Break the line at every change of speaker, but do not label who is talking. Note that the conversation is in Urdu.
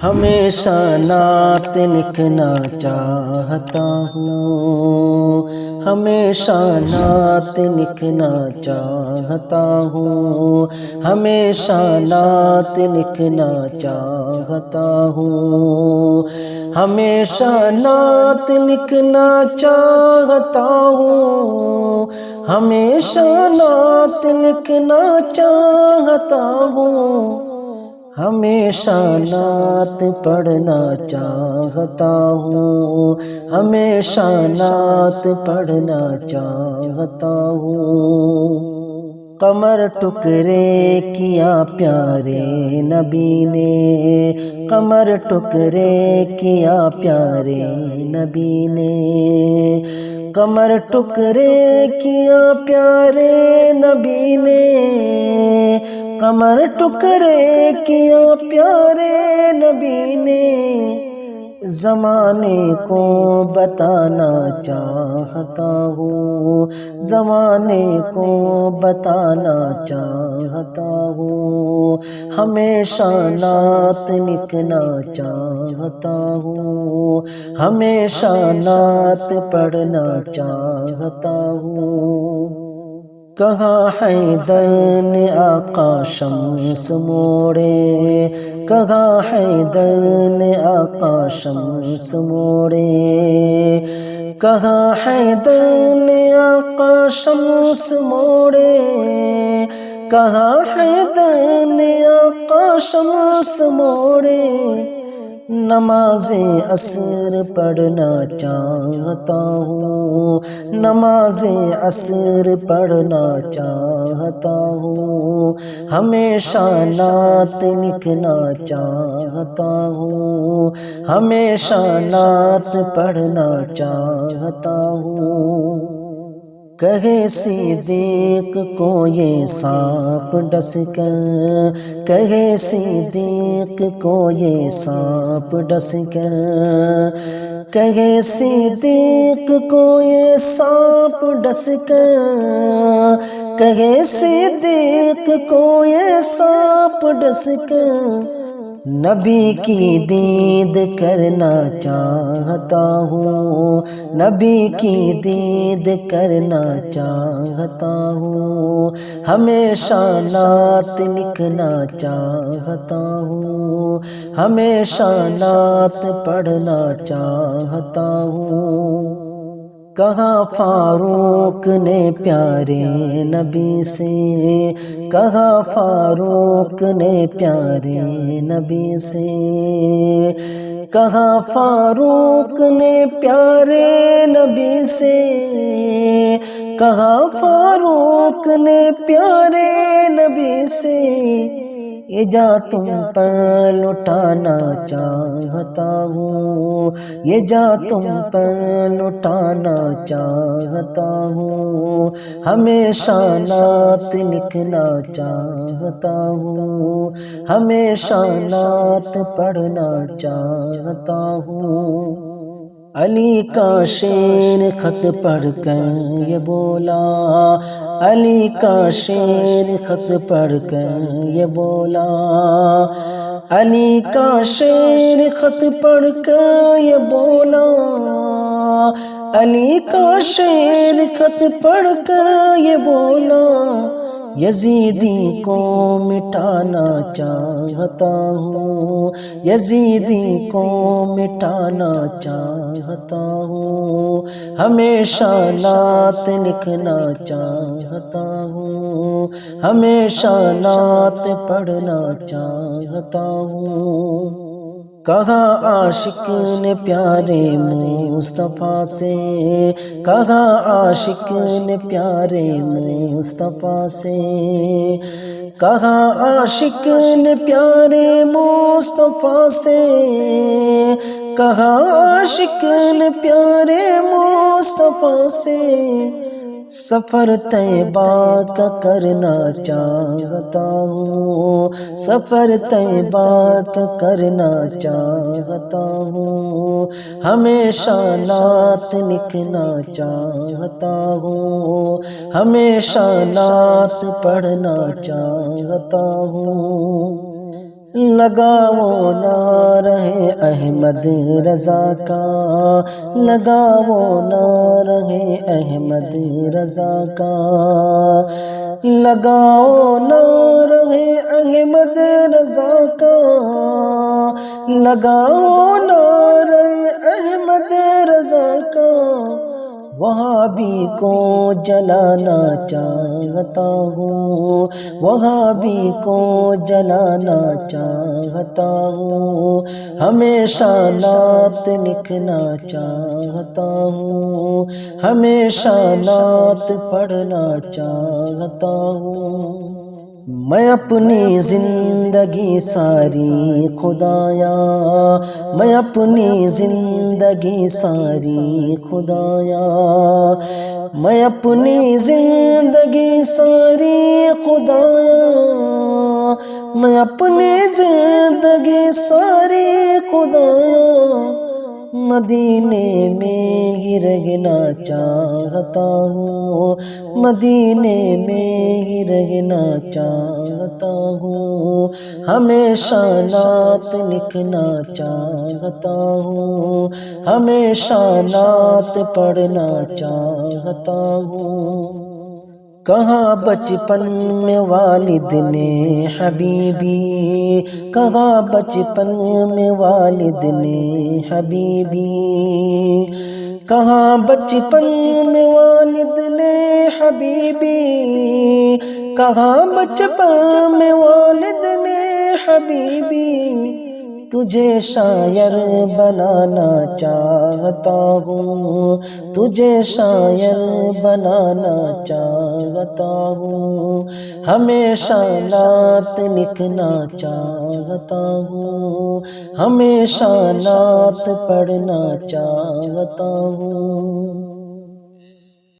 ہمیشہ نعت لکھنا چاہتا ہوں، ہمیشہ نعت لکھنا چاہتا ہوں، ہمیشہ نعت لکھنا چاہتا ہوں، ہمیشہ نعت لکھنا چاہتا ہوں، ہمیشہ نعت لکھنا چاہتا ہوں، ہمیشہ نعت پڑھنا چاہتا ہوں، ہمیشہ نعت پڑھنا چاہتا ہوں۔ قمر ٹکڑے کیا پیارے نبی نے، قمر ٹکڑے کیا پیارے نبی نے، قمر ٹکڑے کیا پیارے نبی نے، قمر ٹکڑے کیا پیارے نبی نے، زمانے کو بتانا چاہتا ہوں، زمانے کو بتانا چاہتا ہوں، ہمیشہ نعت لکھنا چاہتا ہوں، ہمیشہ نعت پڑھنا چاہتا ہوں۔ کہاں حیدر نے آقا شمس موڑے، کہاں حیدر نے آقا شمس موڑے، کہاں حیدر نے آقا شمس موڑے، کہاں حیدر نے آقا شمس موڑے، نماز عصر پڑھنا چاہتا ہوں، نماز عصر پڑھنا چاہتا ہوں، ہمیشہ نعت لکھنا چاہتا ہوں، ہمیشہ نعت پڑھنا چاہتا ہوں۔ کہے صدیق کو یہ سانپ ڈس کر، کہے صدیق کو یہ سانپ ڈس کر، کہے صدیق کو یہ سانپ ڈس کر، کہے صدیق کو یہ سانپ ڈس کر، نبی کی دید کرنا چاہتا ہوں، نبی کی دید کرنا چاہتا ہوں، ہمیشہ نعت لکھنا چاہتا ہوں، ہمیشہ نعت پڑھنا چاہتا ہوں۔ کہا فاروق نے پیارے نبی سے، کہا فاروق نے پیارے نبی سے، کہا فاروق نے پیارے نبی سے، کہا فاروق نے پیارے نبی سے، یہ جا تم پر لٹانا چاہتا ہوں، یہ جا تم پر لٹانا چاہتا ہوں، ہمیشہ نعت لکھنا چاہتا ہوں، ہمیشہ نعت پڑھنا چاہتا ہوں۔ علی کا شعر خط پڑھ کر یہ بولا، علی کا شعر خط پڑھ کر یہ بولا، علی کا شعر خط پڑھ کر یہ بولا، علی کا شعر خط پڑھ کر یہ بولا، یزیدی کو مٹانا چاہتا ہوں، یزیدی کو مٹانا چاہتا ہوں، ہمیشہ نعت لکھنا چاہتا ہوں، ہمیشہ نعت پڑھنا چاہتا ہوں۔ کہا عاشق نے پیارے مصطفیٰ سے، کہا عاشق نے پیارے مصطفیٰ سے، کہا عاشق نے پیارے مصطفیٰ سے، کہا عاشق نے پیارے مصطفیٰ سے، سفر طیبہ کا کرنا چاہتا ہوں، سفر طیبہ کا کرنا چاہتا ہوں، ہمیشہ نعت لکھنا چاہتا ہوں، ہمیشہ نعت پڑھنا چاہتا ہوں۔ لگاؤ نعرہ رہے احمد رضا کا، لگاؤ نہ رہے احمد رضا کا، لگاؤ نہ رہے احمد رضا کا، لگاؤ نہ رہے احمد رضا کا، وہابی کو جلانا چاہتا ہوں، وہابی کو جلانا چاہتا ہوں، ہمیشہ نعت لکھنا چاہتا ہوں، ہمیشہ نعت پڑھنا چاہتا ہوں۔ میں اپنی زندگی ساری خدایا، میں اپنی زندگی ساری خدایا، میں اپنی زندگی ساری خدایا، میں اپنی زندگی ساری خدایا، مدینے میں ہی رہنا چاہتا ہوں، مدینے میں ہی رہنا چاہتا ہوں، ہمیشہ نعت لکھنا چاہتا ہوں، ہمیشہ نعت پڑھنا چاہتا ہوں۔ کہا بچپن میں والد نے حبیبی، کہا بچپن میں والد نے حبیبی، کہا بچپن میں والد نے حبیبی، کہا بچپن میں والد نے حبیبی، تجھے شاعر بنانا چاہتا ہوں، تجھے شاعر بنانا چاہتا ہوں، ہمیشہ نعت لکھنا چاہتا ہوں، ہمیشہ نعت پڑھنا چاہتا ہوں۔